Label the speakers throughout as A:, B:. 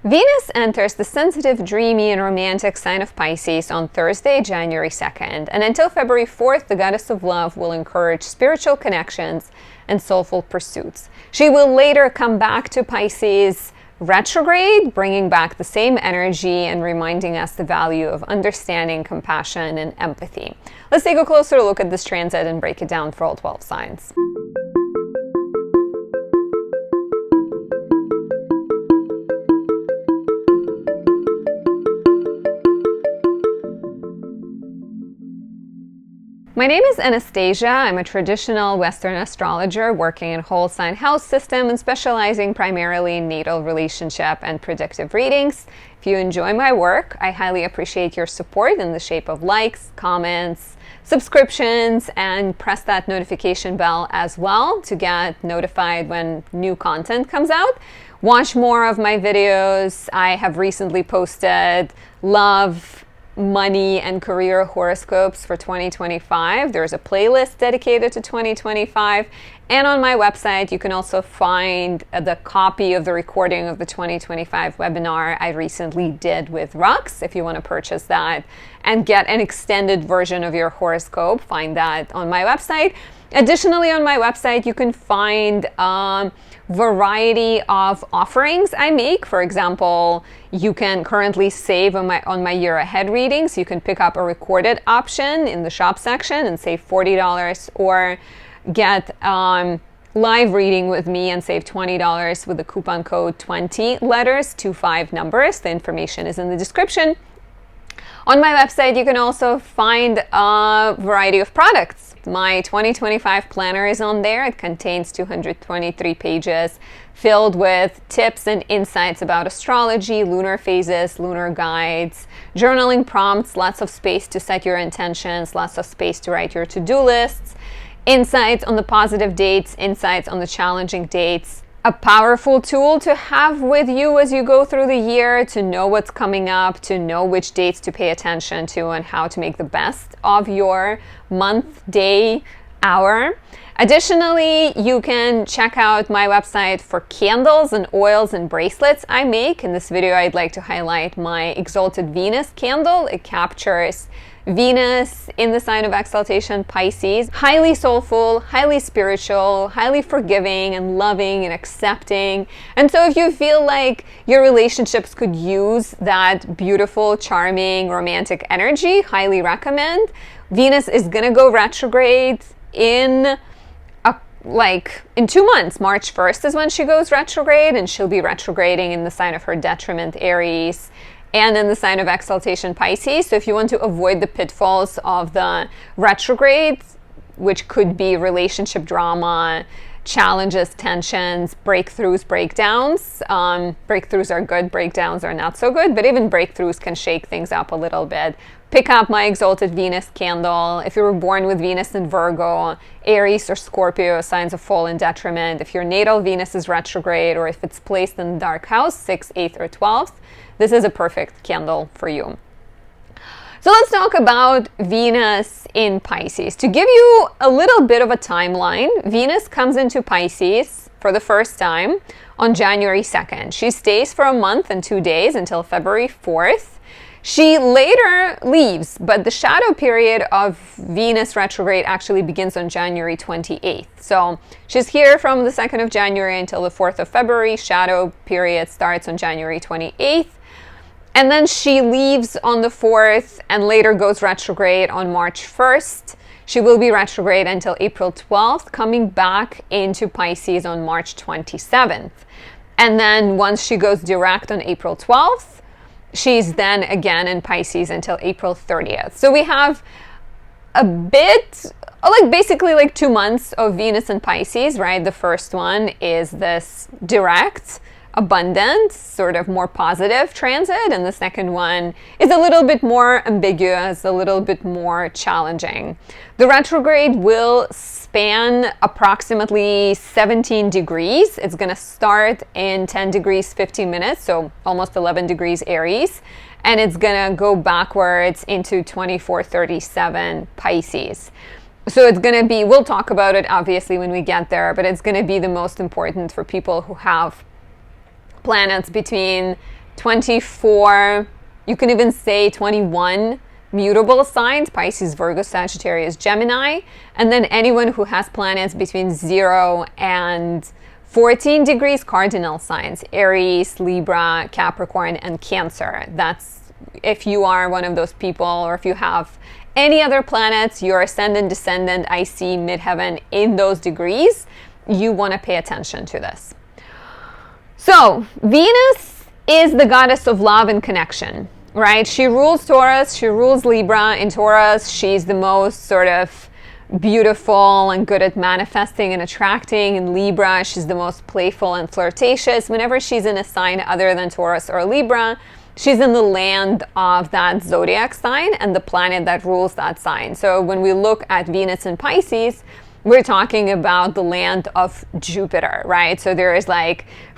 A: Venus enters the sensitive, dreamy, and romantic sign of Pisces on Thursday, January 2nd. And until February 4th, the goddess of love will encourage spiritual connections and soulful pursuits. She will later come back to Pisces retrograde, bringing back the same energy and reminding us the value of understanding, compassion, and empathy. Let's take a closer look at this transit and break it down for all 12 signs. My name is Anastasia. I'm a traditional Western astrologer working in whole sign house system and specializing primarily in natal relationship and predictive readings. If you enjoy my work, I highly appreciate your support in the shape of likes, comments, subscriptions, and press that notification bell as well to get notified when new content comes out. Watch more of my videos. I have recently posted love, money, and career horoscopes for 2025. There's a playlist dedicated to 2025. And on my website, you can also find the copy of the recording of the 2025 webinar I recently did with Rux. If you want to purchase that and get an extended version of your horoscope, find that on my website. Additionally, on my website, you can find variety of offerings I make. For example, you can currently save on my year ahead readings. You can pick up a recorded option in the shop section and save $40, or get live reading with me and save $20 with the coupon code 20 letters, 25 numbers. The information is in the description. On my website, you can also find a variety of products. My 2025 planner is on there. It contains 223 pages filled with tips and insights about astrology, lunar phases, lunar guides, journaling prompts, lots of space to set your intentions, lots of space to write your to-do lists, insights on the positive dates, insights on the challenging dates. A powerful tool to have with you as you go through the year, to know what's coming up, to know which dates to pay attention to, and how to make the best of your month, day, hour. Additionally, you can check out my website for candles and oils and bracelets I make. In this video, I'd like to highlight my Exalted Venus candle. It captures Venus in the sign of exaltation, Pisces, highly soulful, highly spiritual, highly forgiving and loving and accepting. And so if you feel like your relationships could use that beautiful, charming, romantic energy, highly recommend. Venus is gonna go retrograde in 2 months. March 1st is when she goes retrograde, and she'll be retrograding in the sign of her detriment, Aries, and in the sign of exaltation, Pisces. So if you want to avoid the pitfalls of the retrograde, which could be relationship drama, challenges, tensions, breakthroughs, breakdowns. Breakthroughs are good, breakdowns are not so good, but even breakthroughs can shake things up a little bit. Pick up my Exalted Venus candle. If you were born with Venus in Virgo, Aries, or Scorpio, signs of fall and detriment. If your natal Venus is retrograde, or if it's placed in the dark house, 6th, 8th, or 12th, this is a perfect candle for you. So let's talk about Venus in Pisces. To give you a little bit of a timeline, Venus comes into Pisces for the first time on January 2nd. She stays for a month and 2 days until February 4th. She later leaves, but the shadow period of Venus retrograde actually begins on January 28th. So she's here from the 2nd of January until the 4th of February. Shadow period starts on January 28th. And then she leaves on the 4th and later goes retrograde on March 1st. She will be retrograde until April 12th, coming back into Pisces on March 27th. And then once she goes direct on April 12th, she's then again in Pisces until April 30th. So we have a bit, basically 2 months of Venus in Pisces, right? The first one is this direct, abundant, sort of more positive transit, and the second one is a little bit more ambiguous, a little bit more challenging. The retrograde will span approximately 17 degrees. It's going to start in 10 degrees 15 minutes, so almost 11 degrees Aries, and it's going to go backwards into 2437 Pisces. So it's going to be, we'll talk about it obviously when we get there, but it's going to be the most important for people who have planets between 24, you can even say 21 mutable signs: Pisces, Virgo, Sagittarius, Gemini. And then anyone who has planets between 0 and 14 degrees cardinal signs: Aries, Libra, Capricorn, and Cancer. That's if you are one of those people, or if you have any other planets, your ascendant, descendant, I see midheaven in those degrees, you want to pay attention to this. So Venus is the goddess of love and connection, right? She rules Taurus, she rules Libra. In Taurus, she's the most sort of beautiful and good at manifesting and attracting. In Libra, she's the most playful and flirtatious. Whenever she's in a sign other than Taurus or Libra, she's in the land of that zodiac sign and the planet that rules that sign. So when we look at Venus in Pisces, we're talking about the land of Jupiter, right? So there is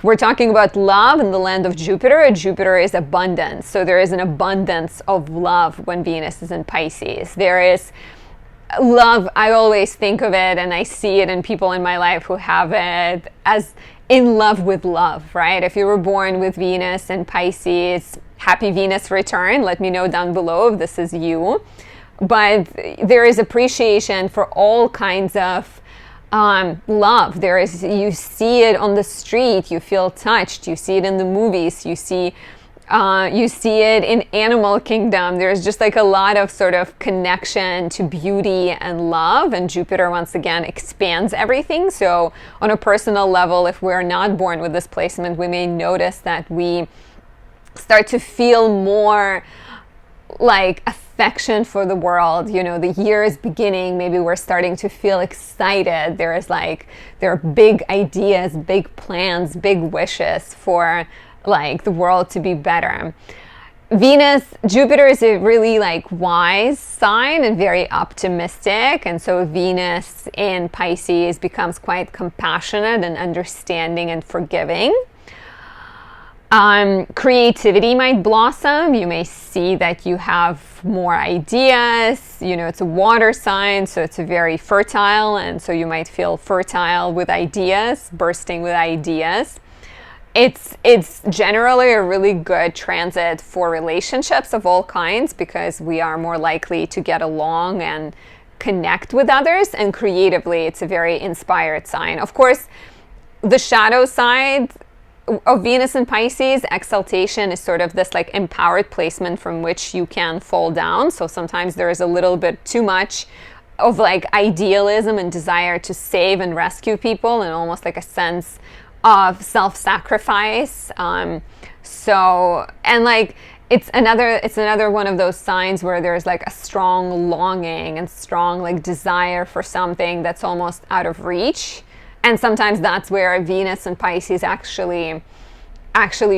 A: we're talking about love in the land of Jupiter. Jupiter is abundance. So there is an abundance of love when Venus is in Pisces. There is love. I always think of it, and I see it in people in my life who have it, as in love with love, right? If you were born with Venus and Pisces, happy Venus return. Let me know down below if this is you. But there is appreciation for all kinds of love. You see it on the street, you feel touched, you see it in the movies, you see it in animal kingdom. There's just a lot of sort of connection to beauty and love, and Jupiter once again expands everything. So on a personal level, if we're not born with this placement, we may notice that we start to feel more affection for the world. The year is beginning, maybe we're starting to feel excited. There are big ideas, big plans, big wishes for the world to be better. Jupiter is a really wise sign and very optimistic, and so Venus in Pisces becomes quite compassionate and understanding and forgiving. Creativity might blossom. You may see that you have more ideas. It's a water sign, so it's a very fertile, and so you might feel fertile with ideas, bursting with ideas. It's generally a really good transit for relationships of all kinds, because we are more likely to get along and connect with others, and creatively it's a very inspired sign. Of course, the shadow side of Venus in Pisces, exaltation, is sort of this empowered placement from which you can fall down. So sometimes there is a little bit too much of idealism and desire to save and rescue people, and almost a sense of self-sacrifice. It's another one of those signs where there's a strong longing and strong desire for something that's almost out of reach. And sometimes that's where Venus and Pisces actually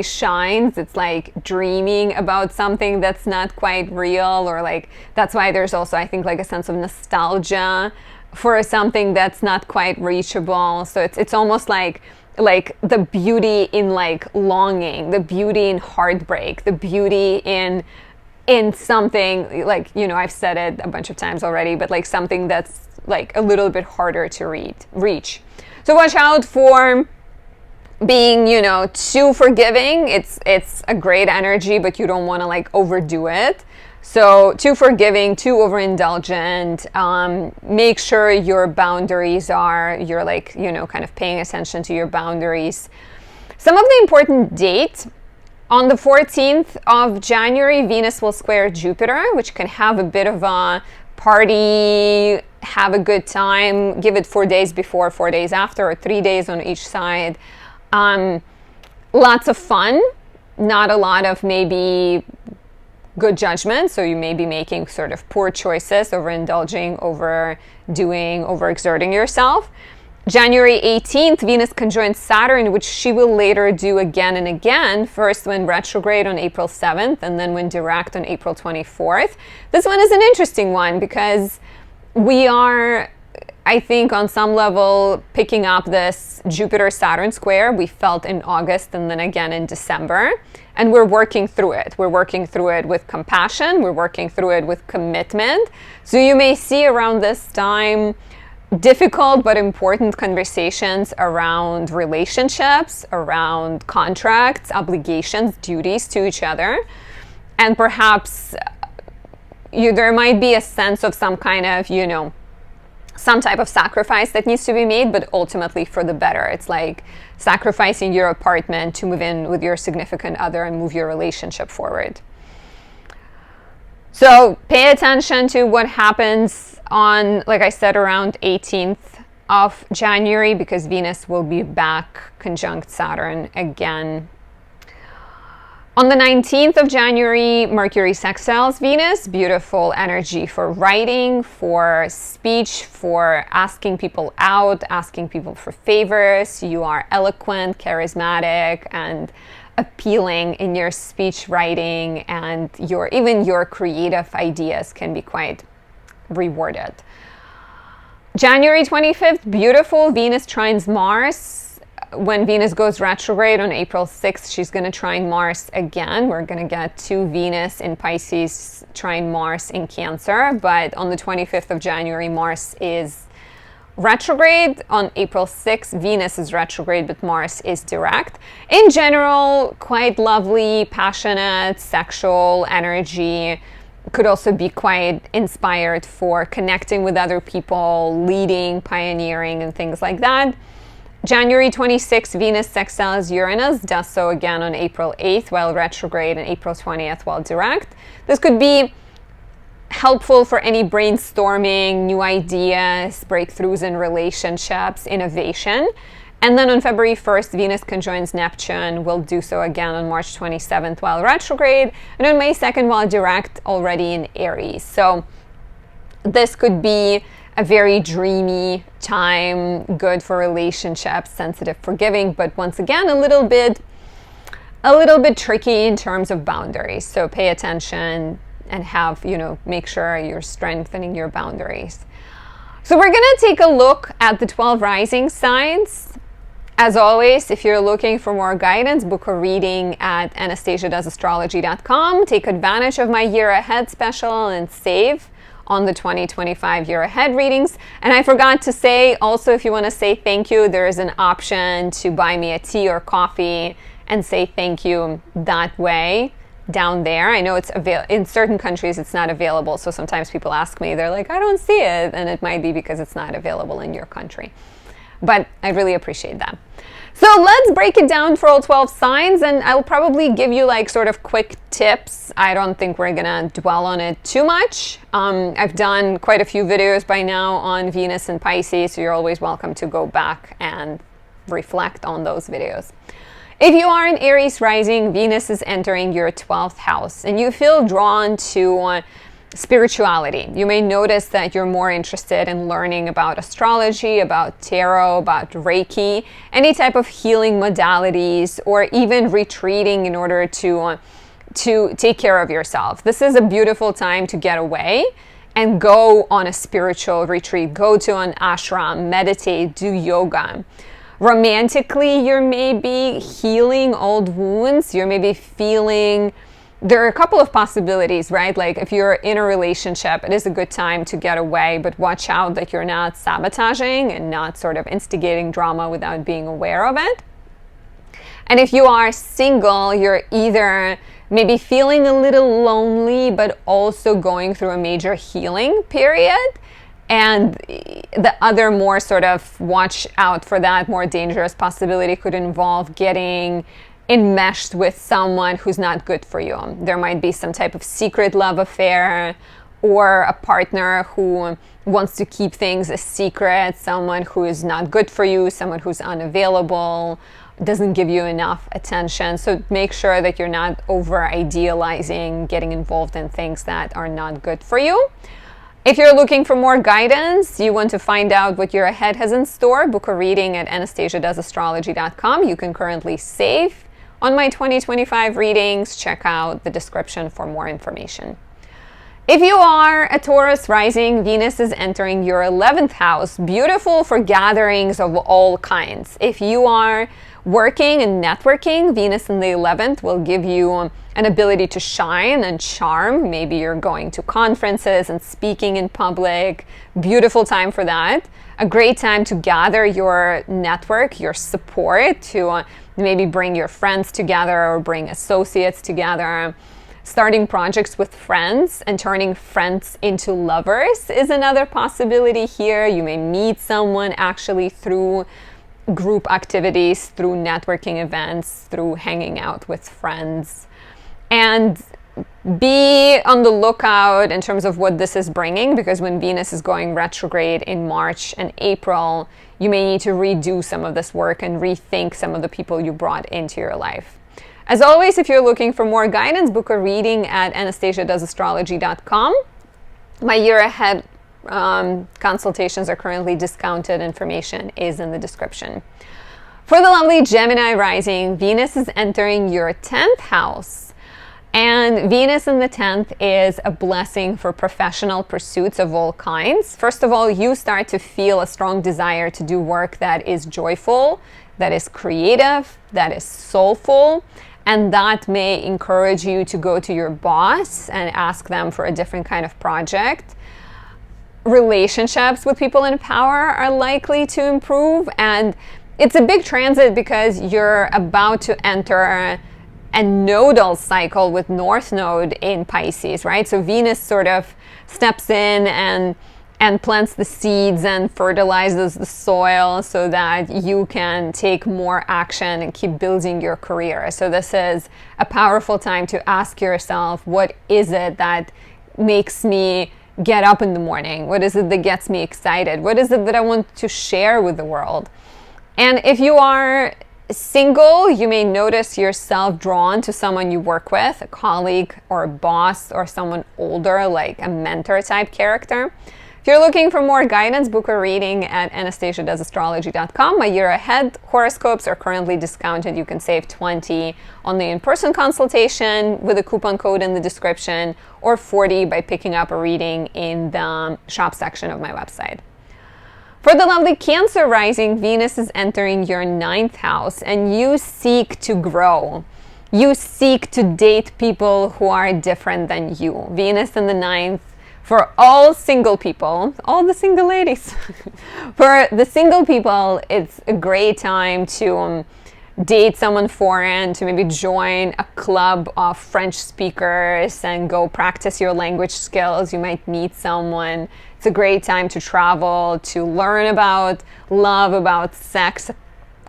A: shines. It's dreaming about something that's not quite real, or that's why there's also, I think, a sense of nostalgia for something that's not quite reachable. So it's almost like the beauty in longing, the beauty in heartbreak, the beauty in something I've said it a bunch of times already, but something that's a little bit harder to reach. So watch out for being, too forgiving. It's a great energy, but you don't want to overdo it. So too forgiving, too overindulgent. Make sure your boundaries you're kind of paying attention to your boundaries. Some of the important dates: on the 14th of January, Venus will square Jupiter, which can have a bit of a party, have a good time. Give it 4 days before, 4 days after, or 3 days on each side. Lots of fun, not a lot of maybe good judgment. So you may be making sort of poor choices, overindulging, overdoing, overexerting yourself. January 18th, Venus conjoins Saturn, which she will later do again and again, first when retrograde on April 7th, and then when direct on April 24th. This one is an interesting one because we are, I think, on some level picking up this Jupiter-Saturn square we felt in August and then again in December. And we're working through it. We're working through it with compassion. We're working through it with commitment. So you may see around this time difficult but important conversations around relationships, around contracts, obligations, duties to each other. And perhaps there might be a sense of some kind of, some type of sacrifice that needs to be made, but ultimately for the better. It's like sacrificing your apartment to move in with your significant other and move your relationship forward. So pay attention to what happens on, like I said, around 18th of January, because Venus will be back conjunct Saturn again. On the 19th of January, Mercury sextiles Venus, beautiful energy for writing, for speech, for asking people out, asking people for favors. You are eloquent, charismatic, and appealing in your speech writing, and even your creative ideas can be quite rewarded. January 25th, beautiful Venus trines Mars. When Venus goes retrograde on April 6th, she's going to trine Mars again. We're going to get 2 Venus in Pisces trine Mars in Cancer. But on the 25th of January, Mars is retrograde. On April 6th, Venus is retrograde, but Mars is direct. In general, quite lovely, passionate, sexual energy. Could also be quite inspired for connecting with other people, leading, pioneering, and things like that. January 26th, Venus sextiles Uranus, does so again on April 8th while retrograde, and April 20th while direct. This could be helpful for any brainstorming, new ideas, breakthroughs in relationships, innovation. And then on February 1st, Venus conjoins Neptune. Will do so again on March 27th while retrograde, and on May 2nd while direct, already in Aries. So this could be a very dreamy time, good for relationships, sensitive, forgiving, but once again, a little bit tricky in terms of boundaries. So pay attention and make sure you're strengthening your boundaries. So we're gonna take a look at the 12 rising signs. As always, if you're looking for more guidance, book a reading at anastasiadoesastrology.com. Take advantage of my year ahead special and save on the 2025 year ahead readings. And I forgot to say also, if you want to say thank you, there is an option to buy me a tea or coffee and say thank you that way down there. I know it's in certain countries it's not available, so sometimes people ask me, they're like, I don't see it, and it might be because it's not available in your country. But I really appreciate that. So let's break it down for all 12 signs, and I'll probably give you sort of quick tips. I don't think we're gonna dwell on it too much. I've done quite a few videos by now on Venus and Pisces, so you're always welcome to go back and reflect on those videos. If you are an Aries rising, Venus is entering your 12th house, and you feel drawn to spirituality. You may notice that you're more interested in learning about astrology, about tarot, about Reiki, any type of healing modalities, or even retreating in order to take care of yourself. This is a beautiful time to get away and go on a spiritual retreat. Go to an ashram, meditate, do yoga. Romantically, you may be healing old wounds. You may be feeling... There are a couple of possibilities, right? Like if you're in a relationship, it is a good time to get away, but watch out that you're not sabotaging and not sort of instigating drama without being aware of it. And if you are single, you're either maybe feeling a little lonely, but also going through a major healing period. And the other more sort of watch out for that more dangerous possibility could involve getting enmeshed with someone who's not good for you. There might be some type of secret love affair, or a partner who wants to keep things a secret, someone who is not good for you, someone who's unavailable, doesn't give you enough attention. So make sure that you're not over idealizing getting involved in things that are not good for you. If you're looking for more guidance, you want to find out what your ahead has in store, book a reading at anastasiadoesastrology.com. You can currently save on my 2025 readings. Check out the description for more information. If you are a Taurus rising, Venus is entering your 11th house. Beautiful for gatherings of all kinds. If you are Working and networking, Venus in the 11th will give you an ability to shine and charm. Maybe you're going to conferences and speaking in public. Beautiful time for that. A great time to gather your network, your support, to maybe bring your friends together or bring associates together. Starting projects with friends and turning friends into lovers is another possibility here. You may meet someone actually through group activities, through networking events, through hanging out with friends. And be on the lookout in terms of what this is bringing, because when Venus is going retrograde in March and April, you may need to redo some of this work and rethink some of the people you brought into your life. As always, if you're looking for more guidance, book a reading at anastasiadoesastrology.com. My year ahead consultations are currently discounted. Information is in the description. For the lovely Gemini rising, Venus is entering your 10th house. And Venus in the 10th is a blessing for professional pursuits of all kinds. First of all, you start to feel a strong desire to do work that is joyful, that is creative, that is soulful. And that may encourage you to go to your boss and ask them for a different kind of project. Relationships with people in power are likely to improve. And it's a big transit because you're about to enter a nodal cycle with North Node in Pisces, right? So Venus sort of steps in and plants the seeds and fertilizes the soil so that you can take more action and keep building your career. So this is a powerful time to ask yourself, what is it that makes me get up in the morning? What is it that gets me excited? What is it that I want to share with the world? And if you are single, you may notice yourself drawn to someone you work with, a colleague or a boss or someone older, like a mentor type character. If you're looking for more guidance, book a reading at anastasiadoesastrology.com. My year ahead horoscopes are currently discounted. You can save 20 on the in-person consultation with a coupon code in the description, or 40 by picking up a reading in the shop section of my website. For the lovely Cancer rising, Venus is entering your 9th house, and you seek to grow. You seek to date people who are different than you. Venus in the 9th, for all single people, all the single ladies, for the single people, it's a great time to date someone foreign, to maybe join a club of French speakers and go practice your language skills. You might meet someone. It's a great time to travel, to learn about love, about sex,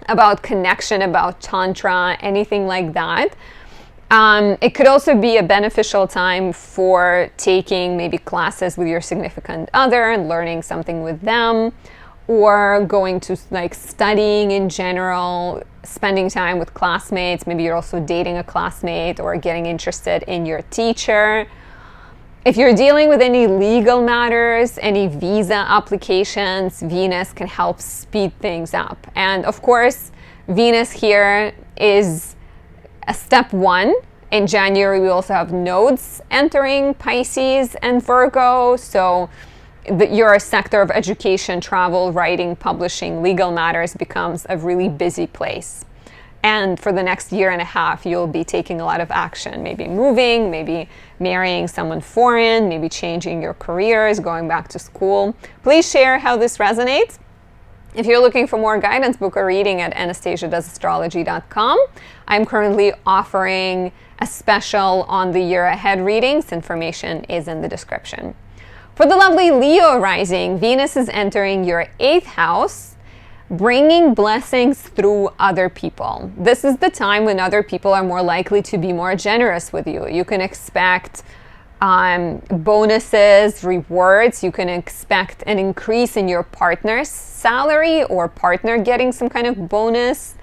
A: about connection, about tantra, anything like that. It could also be a beneficial time for taking maybe classes with your significant other and learning something with them, or going to like studying in general, spending time with classmates. Maybe you're also dating a classmate or getting interested in your teacher. If you're dealing with any legal matters, any visa applications, Venus can help speed things up. And of course, Venus here is a step one. In January, we also have nodes entering Pisces and Virgo. So your sector of education, travel, writing, publishing, legal matters becomes a really busy place. And for the next year and a half, you'll be taking a lot of action, maybe moving, maybe marrying someone foreign, maybe changing your careers, going back to school. Please share how this resonates. If you're looking for more guidance, book a reading at anastasiadoesastrology.com. I'm currently offering a special on the year ahead readings. Information is in the description. For the lovely Leo rising, Venus is entering your 8th house, bringing blessings through other people. This is the time when other people are more likely to be more generous with you. You can expect bonuses, rewards. You can expect an increase in your partner's salary or partner getting some kind of bonus,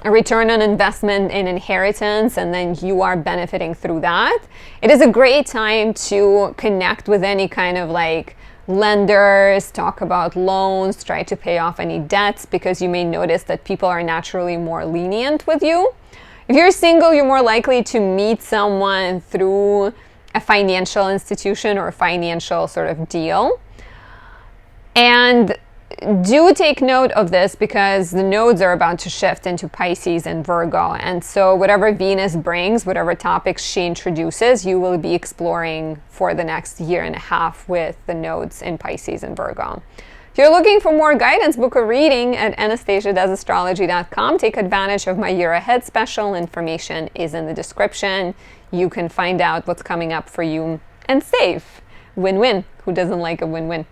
A: a return on investment in inheritance, and then you are benefiting through that. It is a great time to connect with any kind of like lenders, talk about loans, try to pay off any debts, because you may notice that people are naturally more lenient with you. If you're single, you're more likely to meet someone through a financial institution or a financial sort of deal. And do take note of this because the nodes are about to shift into Pisces and Virgo. And so whatever Venus brings, whatever topics she introduces, you will be exploring for the next year and a half with the nodes in Pisces and Virgo. If you're looking for more guidance, book a reading at anastasiadoesastrology.com. Take advantage of my year ahead special. Information is in the description. You can find out what's coming up for you and save. Win-win. Who doesn't like a win-win?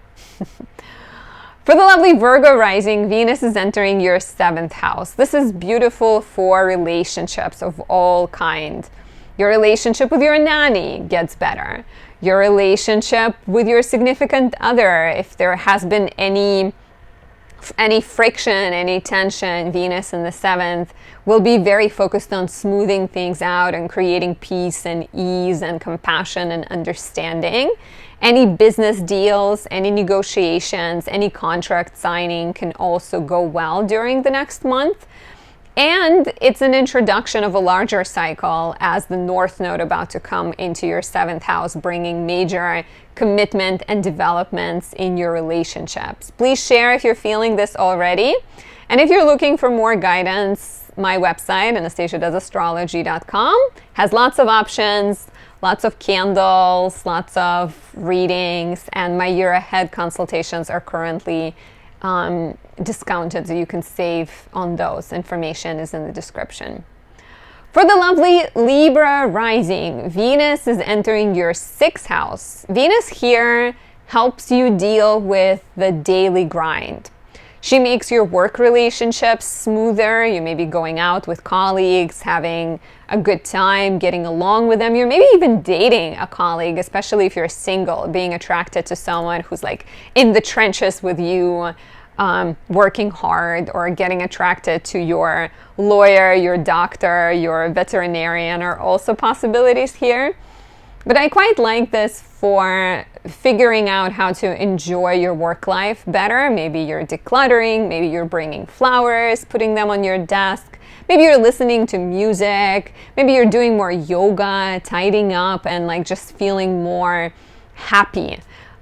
A: For the lovely Virgo rising, Venus is entering your 7th house. This is beautiful for relationships of all kinds. Your relationship with your nanny gets better. Your relationship with your significant other, if there has been any friction, any tension, Venus in the 7th will be very focused on smoothing things out and creating peace and ease and compassion and understanding. Any business deals, any negotiations, any contract signing can also go well during the next month. And it's an introduction of a larger cycle as the North Node about to come into your 7th house, bringing major commitment and developments in your relationships. Please share if you're feeling this already. And if you're looking for more guidance, my website, anastasiadoesastrology.com, has lots of options, lots of candles, lots of readings, and my year ahead consultations are currently discounted, so you can save on those. Information is in the description. For the lovely Libra rising, Venus is entering your 6th house. Venus here helps you deal with the daily grind. She makes your work relationships smoother. You may be going out with colleagues, having a good time, getting along with them. You're maybe even dating a colleague, especially if you're single, being attracted to someone who's like in the trenches with you, working hard, or getting attracted to your lawyer, your doctor, your veterinarian are also possibilities here. But I quite like this for figuring out how to enjoy your work life better. Maybe you're decluttering, maybe you're bringing flowers, putting them on your desk. Maybe you're listening to music, maybe you're doing more yoga, tidying up, and like just feeling more happy.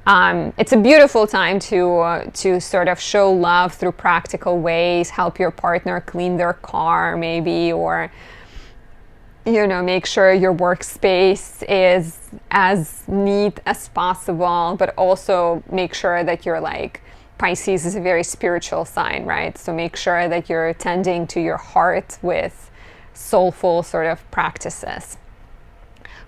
A: It's a beautiful time to sort of show love through practical ways, help your partner clean their car maybe, or make sure your workspace is as neat as possible, but also make sure that you're like, Pisces is a very spiritual sign, right? So make sure that you're tending to your heart with soulful sort of practices.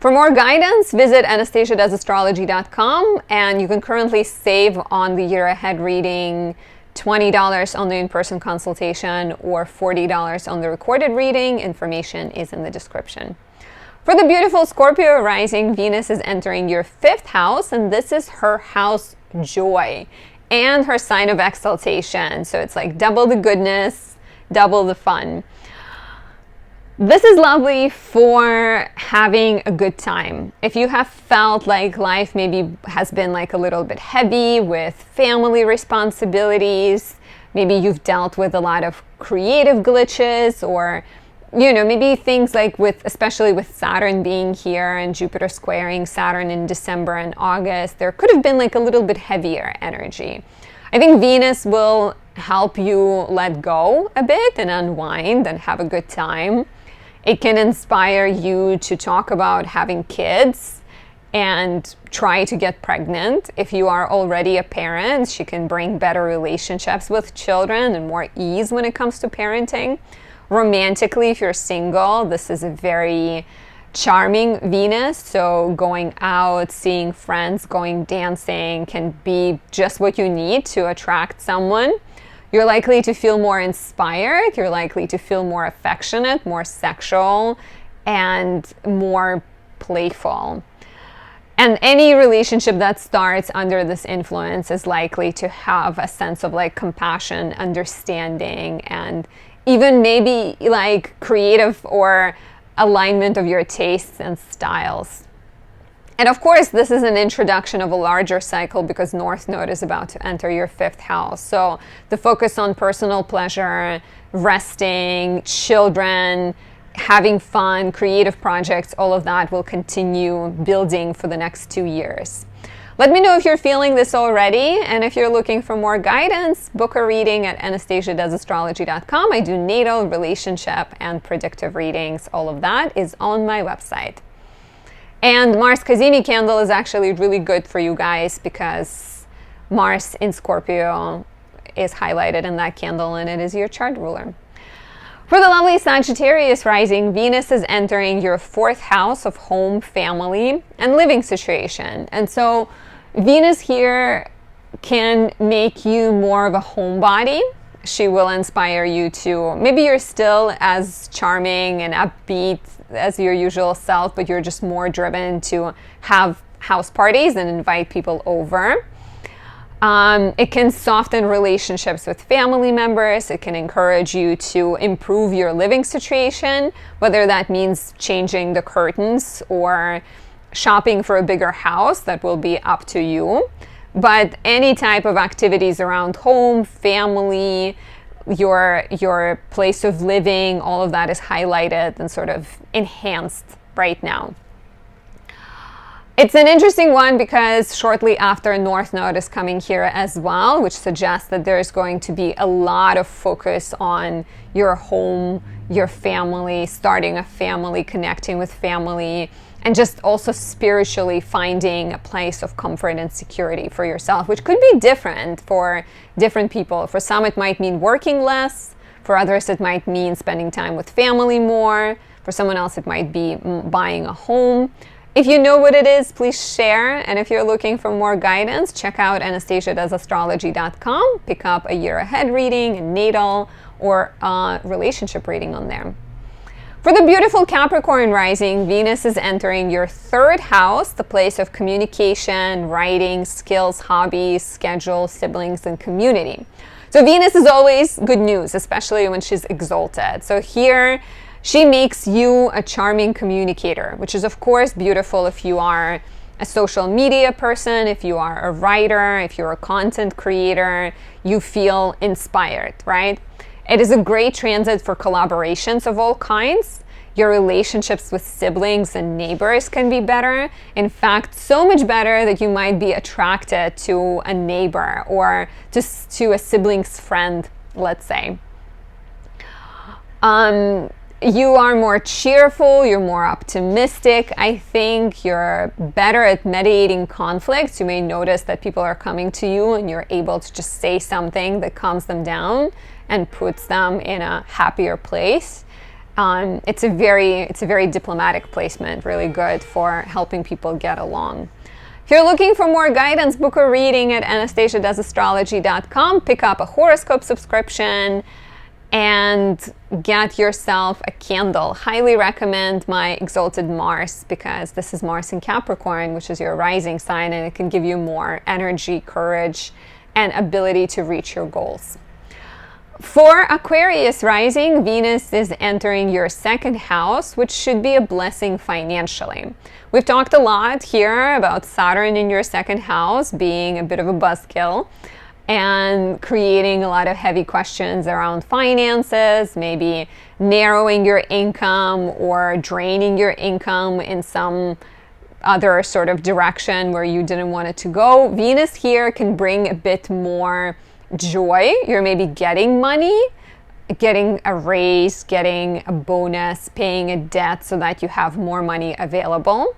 A: For more guidance, visit anastasiadoesastrology.com, and you can currently save on the year ahead reading $20 on the in-person consultation or $40 on the recorded reading. Information is in the description. For the beautiful Scorpio rising, Venus is entering your 5th house, and this is her house joy and her sign of exaltation. So it's like double the goodness, double the fun. This is lovely for having a good time. If you have felt like life maybe has been like a little bit heavy with family responsibilities, maybe you've dealt with a lot of creative glitches, or maybe things like especially with Saturn being here and Jupiter squaring Saturn in December and August, there could have been like a little bit heavier energy. I think Venus will help you let go a bit and unwind and have a good time. It can inspire you to talk about having kids and try to get pregnant. If you are already a parent, she can bring better relationships with children and more ease when it comes to parenting. Romantically, if you're single, this is a very charming Venus. So going out, seeing friends, going dancing can be just what you need to attract someone. You're likely to feel more inspired, you're likely to feel more affectionate, more sexual, and more playful. And any relationship that starts under this influence is likely to have a sense of like compassion, understanding, and even maybe like creative or alignment of your tastes and styles. And of course, this is an introduction of a larger cycle because North Node is about to enter your 5th house. So the focus on personal pleasure, resting, children, having fun, creative projects, all of that will continue building for the next 2 years. Let me know if you're feeling this already, and if you're looking for more guidance, book a reading at anastasiadoesastrology.com. I do natal, relationship, and predictive readings. All of that is on my website. And Mars Kazemi candle is actually really good for you guys because Mars in Scorpio is highlighted in that candle, and it is your chart ruler. For the lovely Sagittarius rising, Venus is entering your 4th house of home, family, and living situation. And so Venus here can make you more of a homebody. She will inspire you to, maybe you're still as charming and upbeat as your usual self, but you're just more driven to have house parties and invite people over. It can soften relationships with family members. It can encourage you to improve your living situation, whether that means changing the curtains or shopping for a bigger house. That will be up to you. But any type of activities around home, family, your place of living, all of that is highlighted and sort of enhanced right now. It's an interesting one because shortly after North Node is coming here as well, which suggests that there's going to be a lot of focus on your home, your family, starting a family, connecting with family, and just also spiritually finding a place of comfort and security for yourself, which could be different for different people. For some, it might mean working less. For others, it might mean spending time with family more. For someone else, it might be buying a home. If you know what it is, please share. And if you're looking for more guidance, check out anastasiadoesastrology.com. Pick up a year ahead reading, a natal, or a relationship reading on there. For the beautiful Capricorn rising, Venus is entering your 3rd house, the place of communication, writing, skills, hobbies, schedule, siblings, and community. So Venus is always good news, especially when she's exalted. So here, she makes you a charming communicator, which is of course beautiful if you are a social media person, if you are a writer, if you're a content creator, you feel inspired, right? It is a great transit for collaborations of all kinds. Your relationships with siblings and neighbors can be better. In fact, so much better that you might be attracted to a neighbor or just to a sibling's friend, let's say. You are more cheerful, you're more optimistic. I think you're better at mediating conflicts. You may notice that people are coming to you and you're able to just say something that calms them down and puts them in a happier place. It's a very diplomatic placement, really good for helping people get along. If you're looking for more guidance, book a reading at anastasiadoesastrology.com. Pick up a horoscope subscription and get yourself a candle. Highly recommend my exalted Mars because this is Mars in Capricorn, which is your rising sign, and it can give you more energy, courage, and ability to reach your goals. For Aquarius rising, Venus is entering your 2nd house, which should be a blessing financially. We've talked a lot here about Saturn in your 2nd house being a bit of a buzzkill and creating a lot of heavy questions around finances, maybe narrowing your income or draining your income in some other sort of direction where you didn't want it to go. Venus here can bring a bit more joy. You're maybe getting money, getting a raise, getting a bonus, paying a debt so that you have more money available.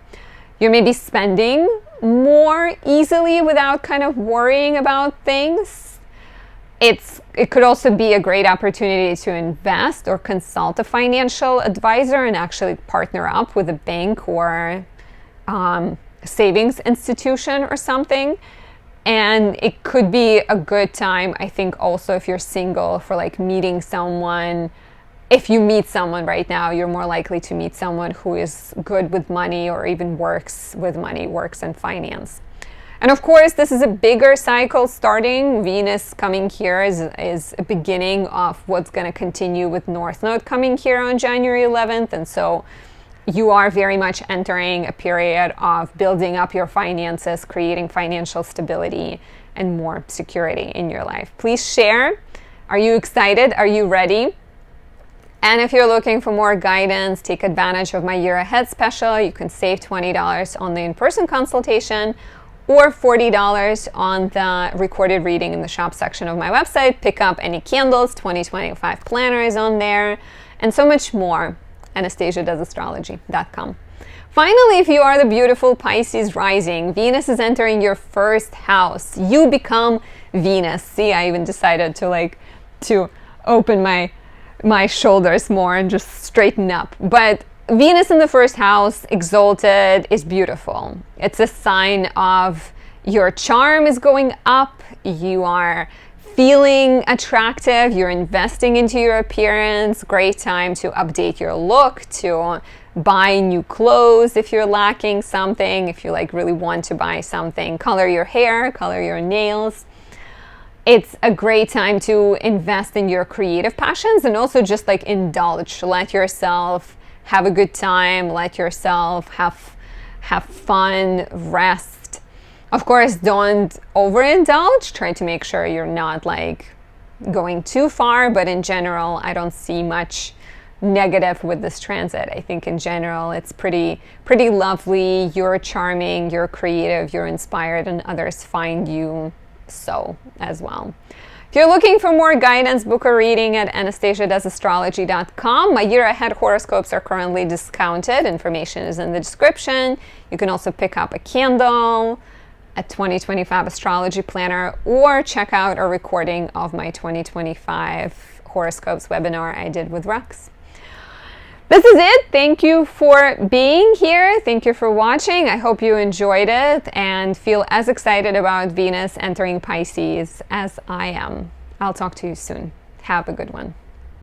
A: You're maybe spending more easily without kind of worrying about things. It could also be a great opportunity to invest or consult a financial advisor and actually partner up with a bank or savings institution or something. And it could be a good time, I think, also if you're single, for like meeting someone. If you meet someone right now, you're more likely to meet someone who is good with money or even works with money, works in finance. And of course, this is a bigger cycle starting. Venus coming here is a beginning of what's going to continue with North Node coming here on January 11th. And so you are very much entering a period of building up your finances, creating financial stability and more security in your life. Please share. Are you excited? Are you ready? And if you're looking for more guidance, take advantage of my Year Ahead special. You can save $20 on the in-person consultation, or $40 on the recorded reading in the shop section of my website. Pick up any candles, 2025 planner is on there, and so much more. AnastasiaDoesAstrology.com. Finally, if you are the beautiful Pisces rising, Venus is entering your first house. You become Venus. See, I even decided to open my shoulders more and just straighten up. But Venus in the first house, exalted, is beautiful. It's a sign of your charm is going up. You are feeling attractive. You're investing into your appearance. Great time to update your look, to buy new clothes if you're lacking something, if you really want to buy something, color your hair, color your nails. It's a great time to invest in your creative passions and also just indulge. Let yourself have a good time. Let yourself have fun, rest. Of course, don't overindulge. Try to make sure you're not going too far, but in general, I don't see much negative with this transit. I think in general it's pretty lovely. You're charming, you're creative, you're inspired, and others find you so as well. If you're looking for more guidance, book a reading at AnastasiaDoesAstrology.com. My year ahead horoscopes are currently discounted. Information is in the description. You can also pick up a candle, a 2025 astrology planner, or check out a recording of my 2025 horoscopes webinar I did with Rux. This is it. Thank you for being here. Thank you for watching. I hope you enjoyed it and feel as excited about Venus entering Pisces as I am. I'll talk to you soon. Have a good one.